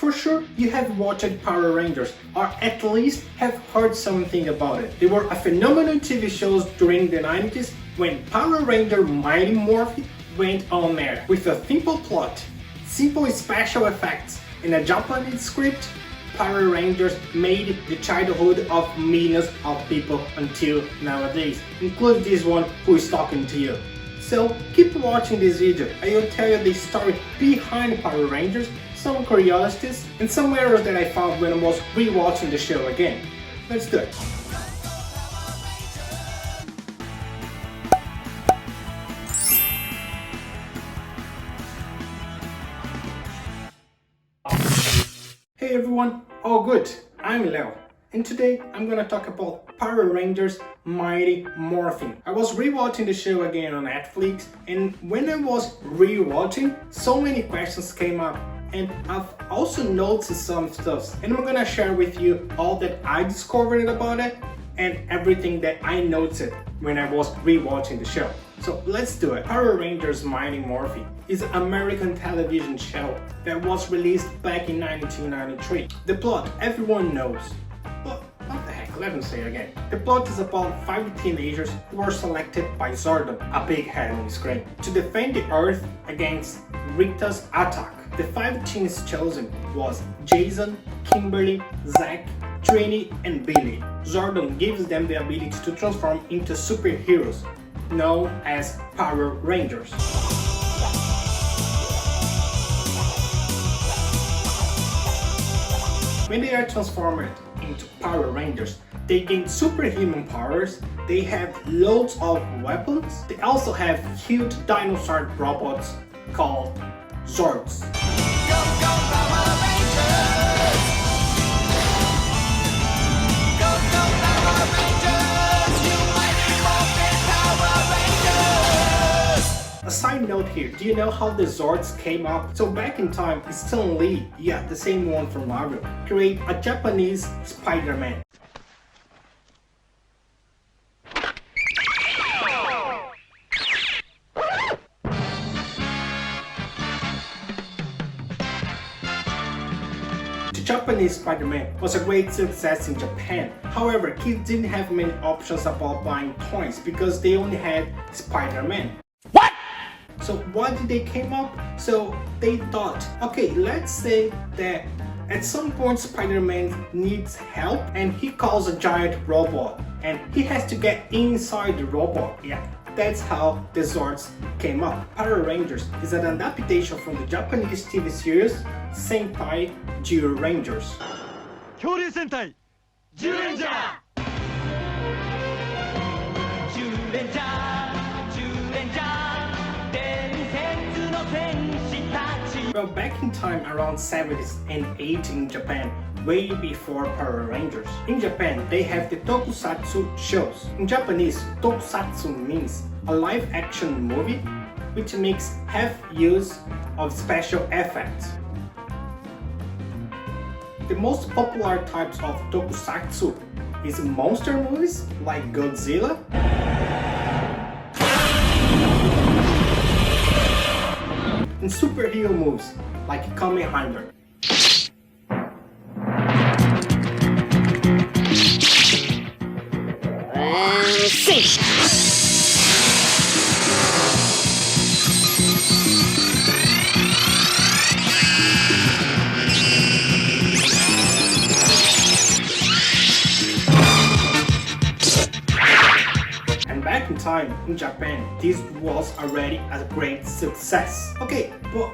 For sure, you have watched Power Rangers, or at least have heard something about it. They were a phenomenal TV shows during the 90s when Power Ranger Mighty Morphin went on air. With a simple plot, simple special effects, and a Japanese script, Power Rangers made the childhood of millions of people until nowadays, including this one who is talking to you. So keep watching this video. I will tell you the story behind Power Rangers, some curiosities, and some errors that I found when I was rewatching the show again. Let's do it. Hey everyone, all good? I'm Leo, and today I'm gonna talk about Power Rangers Mighty Morphin. I was rewatching the show again on Netflix, and when I was rewatching, so many questions came up, and I've also noticed some stuff, and I'm gonna share with you all that I discovered about it and everything that I noticed when I was rewatching the show. So let's do it. Power Rangers Mighty Morphin is an American television show that was released back in 1993. The plot everyone knows, but what the heck, let me say it again. The plot is about 5 teenagers who are selected by Zordon, a big head on the screen, to defend the Earth against Rita's attack. The 5 teens chosen was Jason, Kimberly, Zach, Trini, and Billy. Zordon gives them the ability to transform into superheroes, known as Power Rangers. When they are transformed into Power Rangers, they gain superhuman powers, they have loads of weapons, they also have huge dinosaur robots called Zords. Go, go, Power Rangers! Go, go, Power Rangers! You mighty morphin Power Rangers! A side note here, do you know how the Zords came up? So back in time, Stan Lee, yeah, the same one from Marvel, created a Japanese Spider-Man. The Japanese Spider-Man was a great success in Japan. However, kids didn't have many options about buying toys because they only had Spider-Man. What? So what did they came up? So they thought, okay, let's say that at some point Spider-Man needs help and he calls a giant robot and he has to get inside the robot. Yeah, that's how the Zords came up. Power Rangers is an adaptation from the Japanese TV series Sentai Rangers. Sentai Ranger! Well, back in time around 70s and 80s in Japan, way before Power Rangers. In Japan, they have the tokusatsu shows. In Japanese, tokusatsu means a live-action movie which makes half use of special effects. The most popular types of tokusatsu is monster movies like Godzilla, and superhero movies like Kamen Rider. Back in time, in Japan, this was already a great success. Okay, but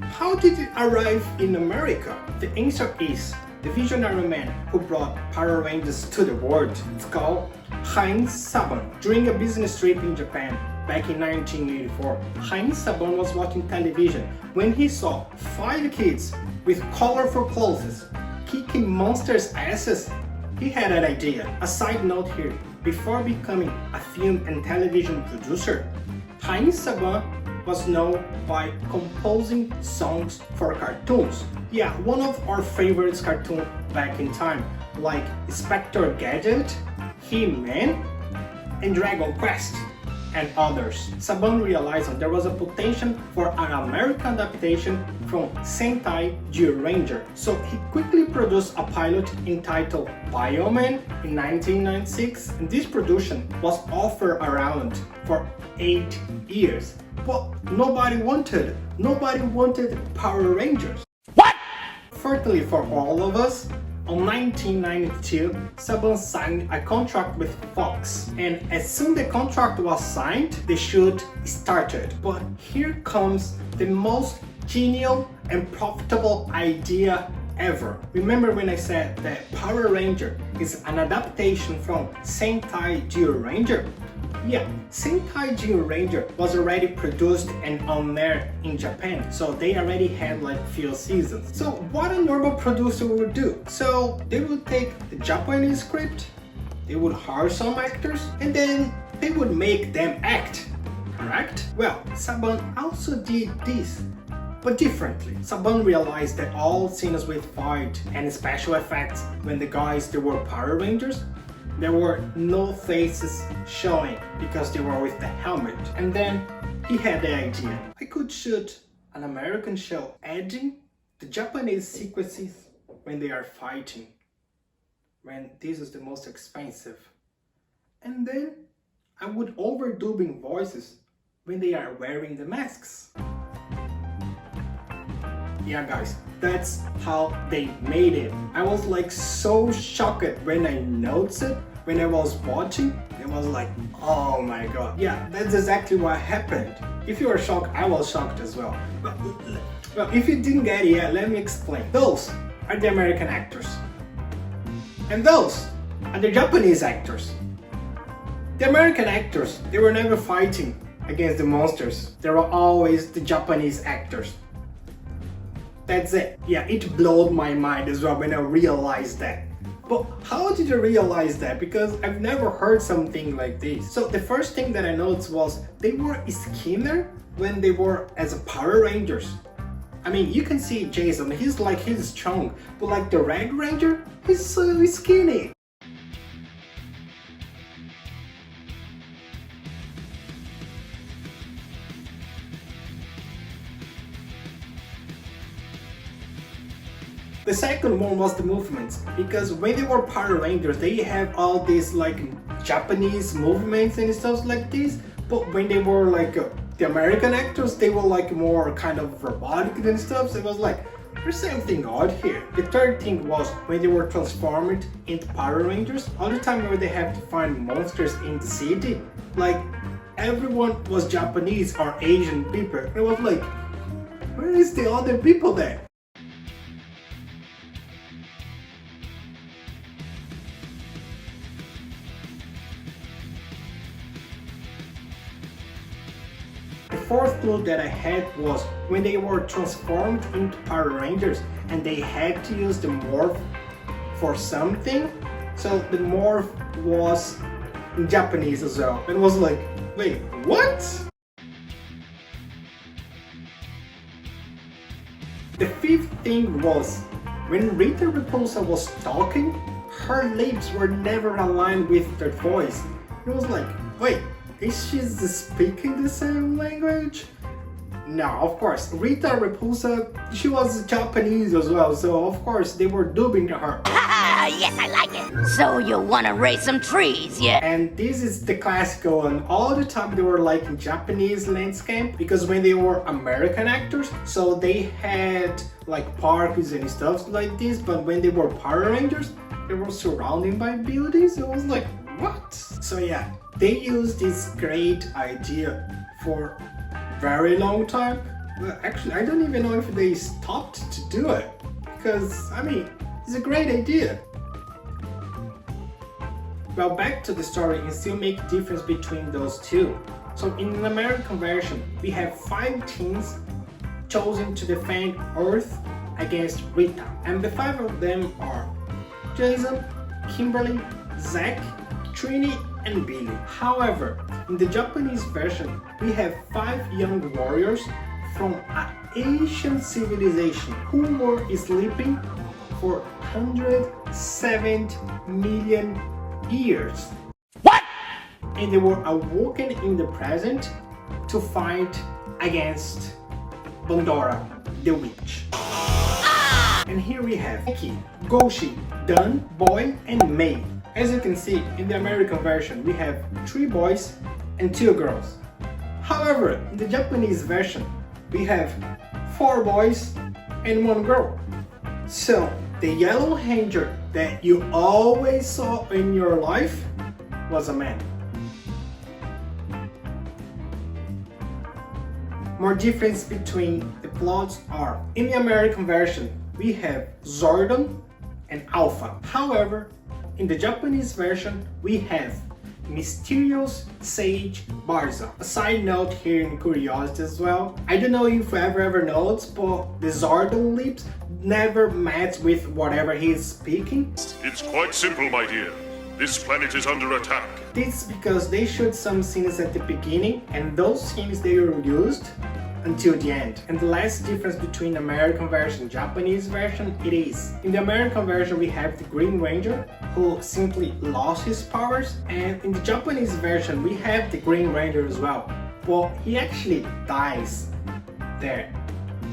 how did it arrive in America? The answer is the visionary man who brought Power Rangers to the world. It's called Heinz Saban. During a business trip in Japan back in 1984, Heinz Saban was watching television when he saw 5 kids with colorful clothes kicking monsters' asses. He had an idea. A side note here. Before becoming a film and television producer, Heinz Saban was known by composing songs for cartoons. Yeah, one of our favorite cartoons back in time, like Inspector Gadget, He-Man, and Dragon Quest. and others. Saban realized there was a potential for an American adaptation from Sentai Ranger, so he quickly produced a pilot entitled Bioman in 1996, and this production was offered around for 8 years. But nobody wanted Power Rangers. What? Fortunately for all of us, in 1992, Saban signed a contract with Fox, and as soon the contract was signed, the shoot started. But here comes the most genial and profitable idea ever. Remember when I said that Power Ranger is an adaptation from Sentai Ranger? Yeah, Sentai Ranger was already produced and on air in Japan, so they already had like few seasons. So what a normal producer would do? So they would take the Japanese script, they would hire some actors, and then they would make them act, correct? Well, Saban also did this, but differently. Saban realized that all scenes with fight and special effects when the guys they were Power Rangers, there were no faces showing because they were with the helmet. And then he had the idea. I could shoot an American show adding the Japanese sequences when they are fighting, when this is the most expensive. And then I would overdubbing voices when they are wearing the masks. Yeah guys, that's how they made it. I was like so shocked when I noticed it, when I was watching. It was like, oh my god. Yeah, that's exactly what happened. If you were shocked, I was shocked as well. Well, if you didn't get it yet, let me explain. Those are the American actors. And those are the Japanese actors. The American actors, they were never fighting against the monsters. They were always the Japanese actors. That's it. Yeah, it blew my mind as well when I realized that. But how did I realize that? Because I've never heard something like this. So the first thing that I noticed was they were skinnier when they were as a Power Rangers. I mean, you can see Jason, he's strong, but like the Red Ranger, he's so skinny. The second one was the movements, because when they were Power Rangers, they have all these like Japanese movements and stuff like this, but when they were like the American actors, they were like more kind of robotic and stuff, so it was like, there's something odd here. The third thing was when they were transformed into Power Rangers, all the time where they have to find monsters in the city, like everyone was Japanese or Asian people. It was like, where is the other people there? The fourth clue that I had was when they were transformed into Power Rangers and they had to use the morph for something. So the morph was in Japanese as well. It was like, wait, what? The fifth thing was when Rita Repulsa was talking, her lips were never aligned with her voice. It was like, wait, is she speaking the same language? No, of course, Rita Repulsa, she was Japanese as well, so of course they were dubbing her. Yes, I like it. So you wanna raise some trees, yeah? And this is the classical one. All the time they were like in Japanese landscape, because when they were American actors, so they had like parks and stuff like this, but when they were Power Rangers, they were surrounded by buildings. It was like, what? So yeah, they used this great idea for a very long time. Well, actually, I don't even know if they stopped to do it, because I mean, it's a great idea. Well, back to the story, and still make a difference between those two. So in an American version, we have 5 teams chosen to defend Earth against Rita, and the 5 of them are Jason, Kimberly, Zack, Trini, and Billy. However, in the Japanese version, we have 5 young warriors from an Asian civilization who were sleeping for 170 million years. What? and they were awoken in the present to fight against Pandora, the witch. And here we have Mickey, Goshi, Dun, Boy, and May. As you can see, in the American version, we have 3 boys and 2 girls. However, in the Japanese version, we have 4 boys and 1 girl. So, the Yellow Ranger that you always saw in your life was a man. More difference between the plots are, in the American version, we have Zordon and Alpha. However, in the Japanese version, we have Mysterious Sage Barza. A side note here in curiosity as well. I don't know if you ever noticed, but the Zordon lips never match with whatever he is speaking. It's quite simple, my dear. This planet is under attack. This is because they showed some scenes at the beginning, and those scenes they were used until the end. And the last difference between American version and Japanese version, it is, in the American version we have the Green Ranger who simply lost his powers, and in the Japanese version we have the Green Ranger as well, but he actually dies there.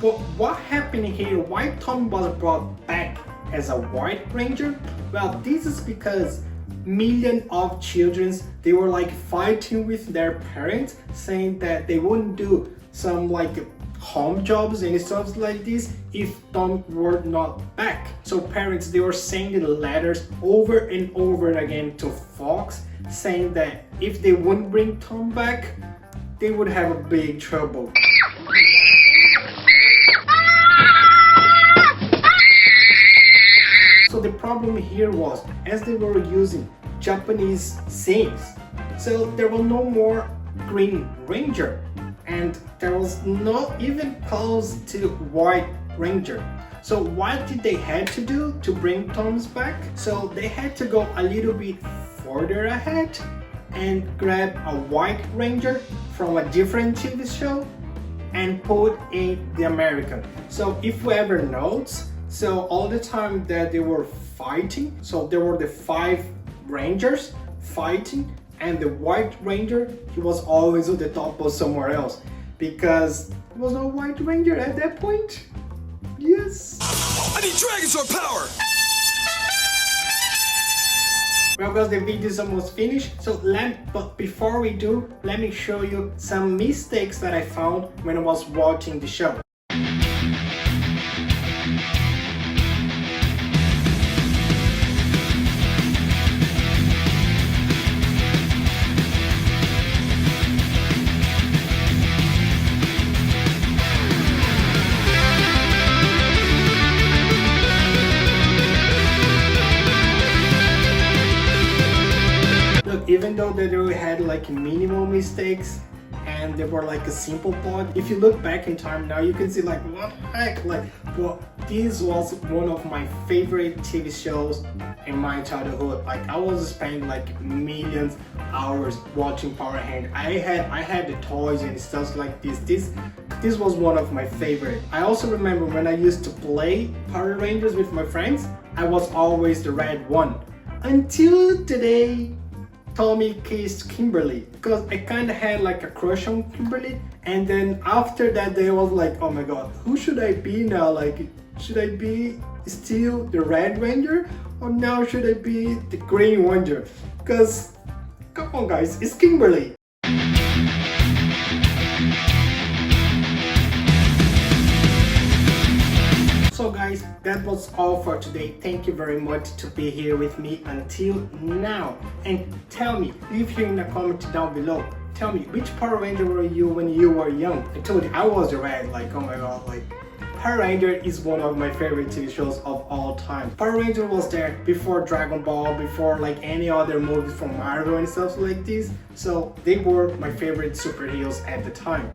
But what happened here, why Tom was brought back as a White Ranger? Well, this is because millions of children, they were like fighting with their parents, saying that they wouldn't do some like home jobs and stuff like this if Tom were not back. So parents, they were sending letters over and over again to Fox saying that if they wouldn't bring Tom back, they would have a big trouble. So the problem here was, as they were using Japanese scenes, so there was no more Green Ranger, and there was not even close to White Ranger. So what did they had to do to bring Tom's back? So they had to go a little bit further ahead and grab a White Ranger from a different TV show and put in the American. So if you ever notice, so all the time that they were fighting, so there were the 5 Rangers fighting, and the White Ranger, he was always on the top or somewhere else, because there was no White Ranger at that point. Yes. I need Dragon Sword power! Well guys, the video is almost finished, but before we do, let me show you some mistakes that I found when I was watching the show. Even though they had like minimal mistakes and they were like a simple plot, if you look back in time now, you can see like what the heck, like, well, this was one of my favorite TV shows in my childhood. Like I was spending like millions hours watching Power Rangers. I had the toys and stuff like this. This was one of my favorite. I also remember when I used to play Power Rangers with my friends, I was always the red one. Until today, Tommy kissed Kimberly, because I kind of had like a crush on Kimberly, and then after that day I was like, oh my god, who should I be now? Like, should I be still the Red Ranger, or now should I be the Green Ranger? Because come on guys, it's Kimberly. So guys, that was all for today. Thank you very much to be here with me until now. And tell me, leave here in the comment down below. Tell me, which Power Ranger were you when you were young? I told you I was the red, like oh my god, like Power Ranger is one of my favorite TV shows of all time. Power Ranger was there before Dragon Ball, before like any other movies from Marvel and stuff like this. So they were my favorite superheroes at the time.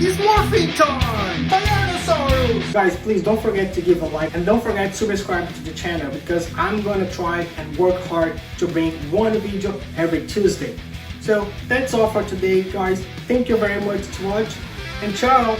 It's morphing time! Tyrannosaurus! Guys, please don't forget to give a like and don't forget to subscribe to the channel, because I'm gonna try and work hard to bring one video every Tuesday. So that's all for today guys. Thank you very much to watch, and ciao!